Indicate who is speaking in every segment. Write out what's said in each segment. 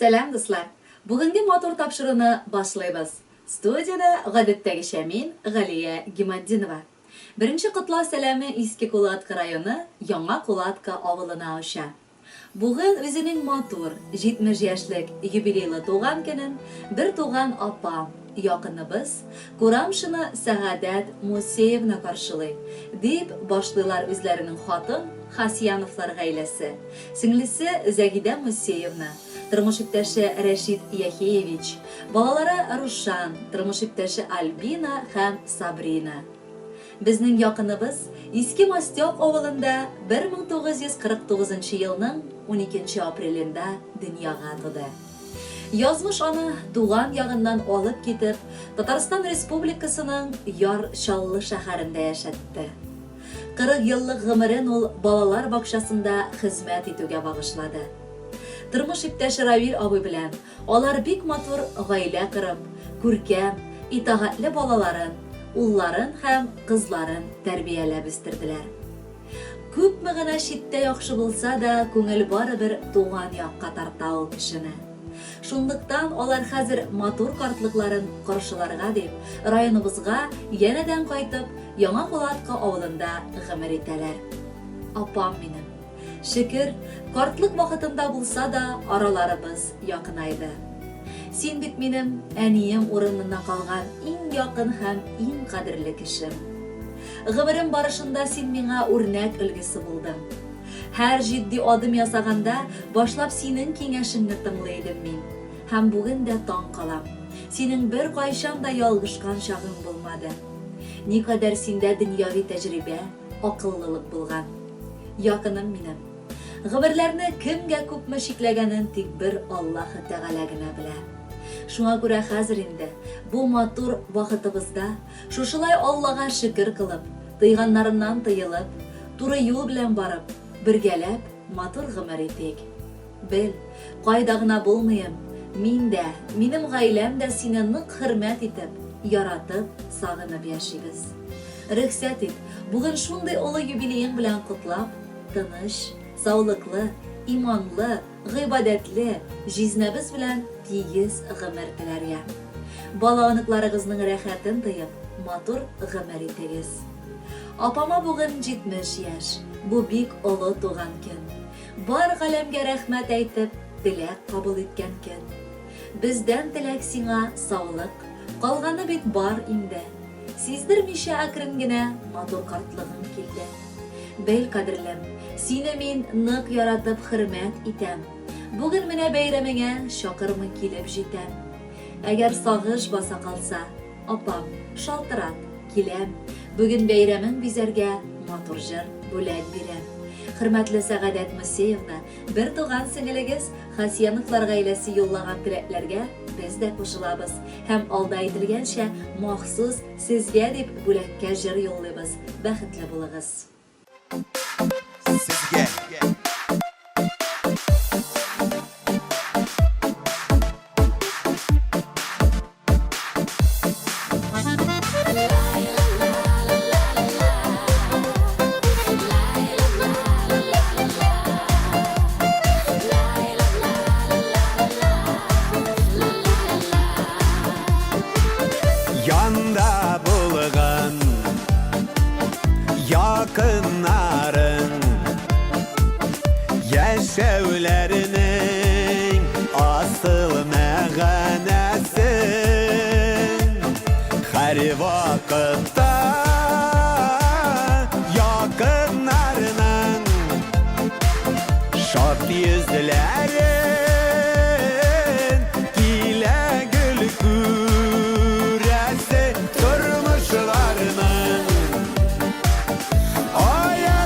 Speaker 1: Selam dostlar. Bugünkü motor tapşırığını başlayız. Studiyada гадәттәгечә мин Галия Гимаддинова. Birinci Кытлау сәламе Иске Кулатка районы, Яңа Кулатка авылына уша. Bugün үзенең мотор 70 яшьлек юбилейлы туган көнен бер туган апам, якыныбыз Курамшина Сәгадәт Мусеевна каршылый, дип башлыйлар үзләренең хатын Хасияновлар гаиләсе. Сеңлесе Зәгидә Мусеевна, тормыш иптәше Рәшид Яхеевич, балалары Рушан, тормыш иптәше Альбина һәм Сабрина. Безнең якыныбыз Иске Мастёк авылында 1949 елның 12 апрелендә дөньяга туды. Язмыш аны туган ягыннан алып китеп, Татарстан Республикасының Яр-Чаллы шәһәрендә яшәтте. 40 еллык гомерен ул балалар бакчасында хезмәт итүгә багышлады. Тормыш иптәше Равил абый белән алар бик матур гаилә корып, күркәм, итагатьле балаларын, улларын һәм кызларын тәрбияләп үстерделәр. Күпме генә читтә яхшы булса да, күңел барыбер туган якка тарта ул кешене. Шундыктан алар хәзер матур картлыкларын каршыларга дип, районыбызга янәдән кайтып, Яңа Кулатка авылында гомер итәләр. Апам минем. Шөкер, картлык вакытында булса да араларыбыз якынайды. Син бит минем әнием урынына калган иң якын һәм иң кадерле кешем. Гомерем барышында син миңа үрнәк өлгесе булдың. Һәр җитди адым ясаганда башлап синең киңәшеңне тыңлый идем мин. Һәм бүген дә таң калам. Синең бер кайчан да ялгышкан чагың булмады. Никадәр синдә дөньяви тәҗрибә, акыллылык булган. Якыным минем. Гомерләрне кемгә күпме шикләгәнен тик бер Аллаһ Тәгалә генә белә. Шуңа күрә хәзер инде бу матур вакытыбызда шушылай Аллага шөкер кылып, тыйганнарыннан тыелып, туры юл белән барып, бергәләп матур гомер итик. Бел, кайда гына булмыйм, мин дә, минем гаиләм дә сине нык хөрмәт итеп, яратып, сагынып яшибез. Рөхсәт ит, бүген шундый олы юбилеең белән котлап, тыныч, саулыклы, иманлы, гыйбадәтле, җизнәбез белән тигез гомер теләргә. Баланыкларыгызның рәхәтен тыеп, матур гомер итегез. Апама бүген 70 яшь. Бу бик олы туган көн. Бар галәмгә рәхмәт әйтеп, теләк кабул иткән көн. Бездән теләк сиңа саулык, калганы бит бар инде. Сиздермичә әкрен генә матур картлыгың килде. Бел кадерлем, сине мин нык яратып хөрмәт итәм. Бүген менә бәйрәмеңә чакырмый килеп җитәм. Әгәр сагыш баса калса, апам, шалтырат, киләм. Бүген бәйрәмен бизәргә матур җыр бүләк бирәм. Хөрмәтле Сәгадәт Мусеевна, бер туган сеңелегез Хасияновлар гаиләсе юллаган теләкләргә без дә кушылабыз һәм алда әйтелгәнчә махсус сезгә дип бүләккә җыр юллыйбыз. Бәхетле булыгыз.
Speaker 2: Сезгә. Yanda bulgan yakınların yaşevlerinin asıl məğənəsi her vakitte yakınlarının şad yüzlerin gile gül küresi durmuşlarının aya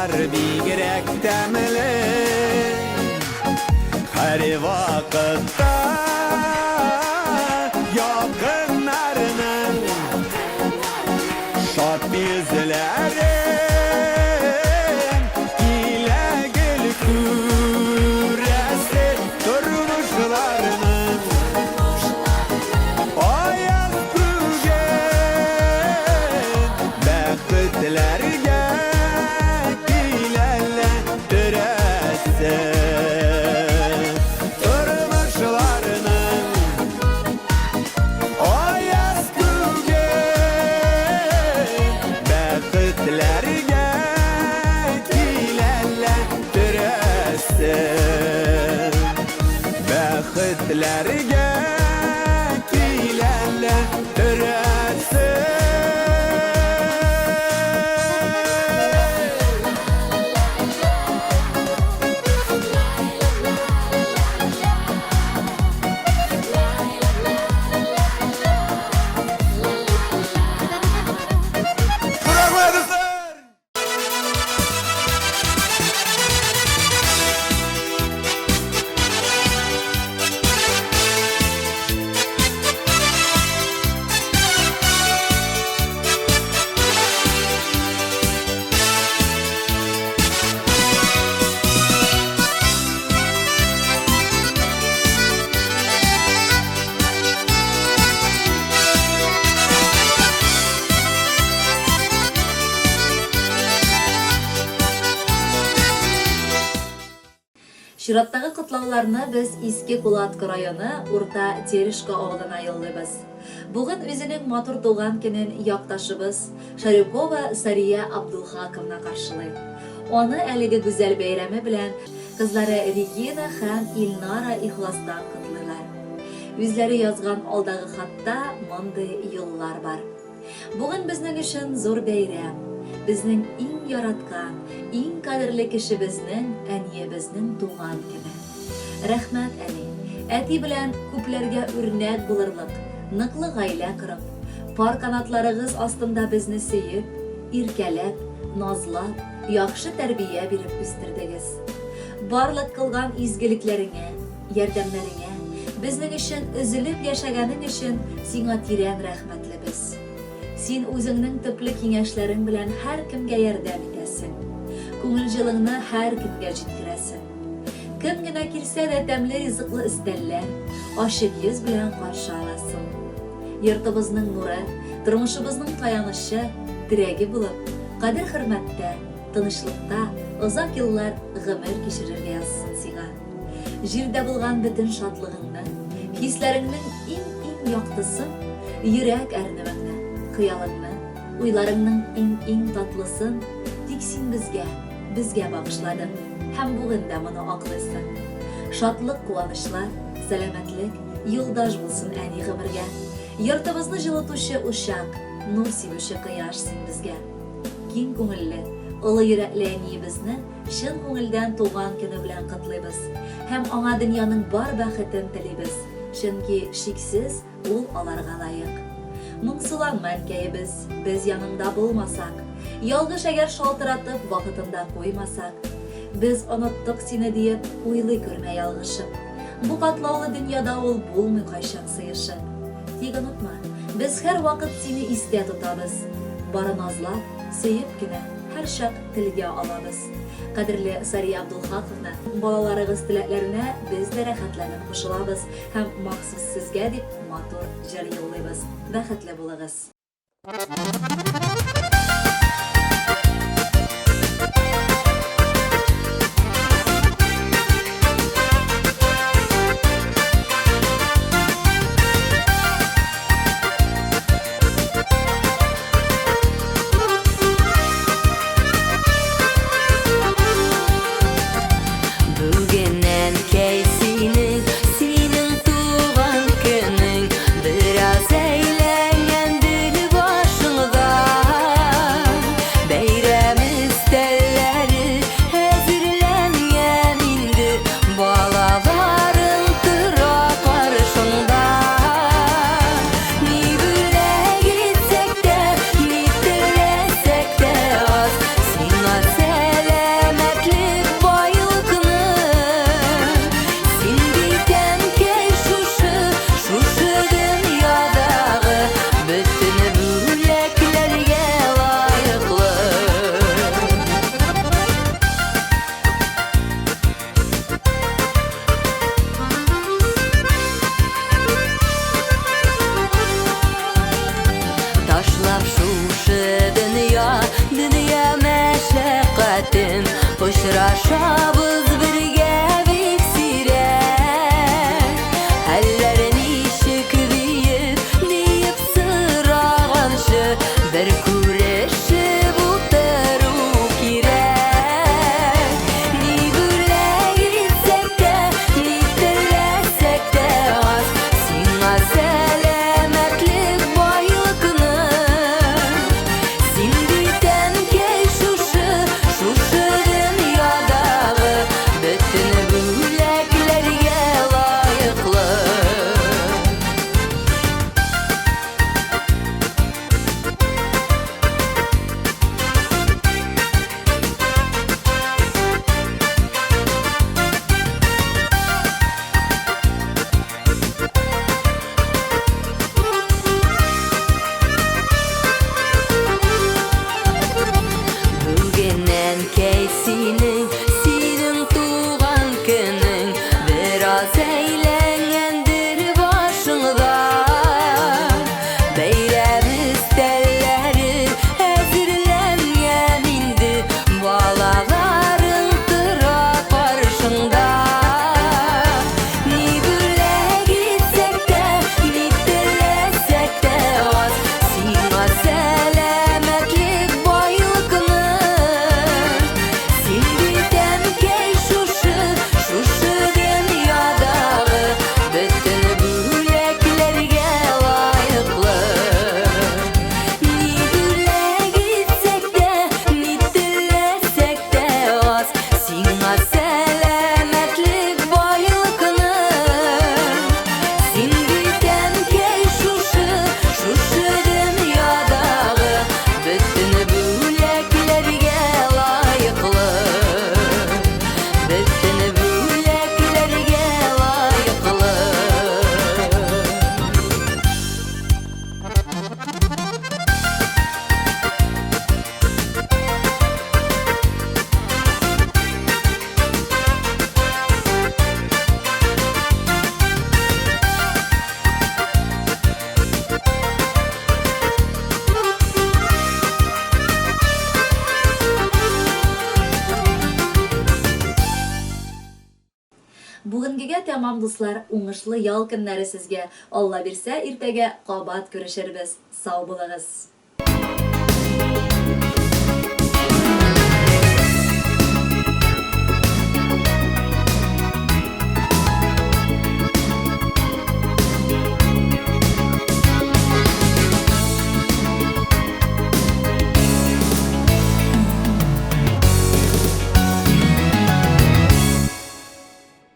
Speaker 2: Кулаклар бигрәк тәмле Һәр вакытта Якыннарның Шат йөзләрен Килә гел күрәсе Тормышларның Аяк бүген Бәхетләргә Киләләр төрәсе Тормышларның Аяк бүген Бәхетләргә Киләләр төрәсе Бәхетләргә Киләләр төрәсе
Speaker 1: Чираттагы котлауларны без Иске Кулатка районы Урта Терешка авылына юллыйбыз. Бүген үзенең матур туган көнен якташыбыз Шарюкова Сария Абдулхаковна каршылый. Аны әлеге гүзәл бәйрәме белән кызлары Регина һәм Илнара ихластан котлыйлар. Үзләре язган алдагы хатта мондый юллар бар. Бүген безнең өчен зур бәйрәм. Безнең иң яраткан, иң кадерле кешебезнең, әниебезнең туган көне. Рәхмәт, әни. Әти белән күпләргә үрнәк булырлык, ныклы гаилә корып, пар канатларыгыз астында безне сөеп, иркәләп, назлап, яхшы тәрбия биреп үстердегез. Барлык кылган изгелекләреңә, ярдәмнәреңә, безнең өчен üzülеп яшәгәнең өчен сиңа тирән рәхмәтлебез. Син үзеңнең төпле киңәшләрең белән һәр кемгә ярдәм итәсең. Күңел җылыңны һәр кемгә җиткерәсең. Кем генә килсә дә тәмле ризыклы өстәлләр, ачык йөз белән каршы аласың. Йортыбызның нуры, тормышыбызның таянышы, терәге булып, кадер-хөрмәттә, тынычлыкта озак еллар гомер кичерергә язсын сиңа. Җирдә булган бөтен шатлыгыңны, хисләреңнең иң яктысын, йөрәк әрнүеңне, хыялыңны, уйларыңның иң татлысын тик син безгә багышладың. Һәм бүген дә моны аклыйсың. Шатлык, куанычлар, сәламәтлек, юлдаш булсын әни гомергә. Йортыбызны җылытучы ушак, нур сибүче кояш син безгә. Киң күңелле, олы йөрәкле әниебезне чын күңелдән туган көне белән котлыйбыз. Һәм аңа дөньяның бар бәхетен телибез. Чөнки шиксез ул аларга лаек. Моңсуланма әнкәебез, без яныңда булмасак, ялгыш әгәр шалтыратып вакытында куймасак, без оныттык сине диеп уйлый күрмә ялгышып. Бу катлаулы дөньяда ул булмый кайчан сыешып. Тик онытма, без һәр вакыт сине истә тотабыз. Бары назлап, сөеп кенә һәр чак телгә алабыз. Кадерле Сария Абдулхаковна, балаларыгыз теләкләренә без дә рәхәтләнеп кушылабыз һәм махсус сезгә дип матур җыр юллыйбыз. Бәхетле булыгыз.
Speaker 3: Biraz eğlen, dil başında
Speaker 1: Бүгенгегә тәмам дуслар, уңышлы ял көннәре сезгә. Алла бирсә, иртәгә кабат күрешербез. Сау булыгыз.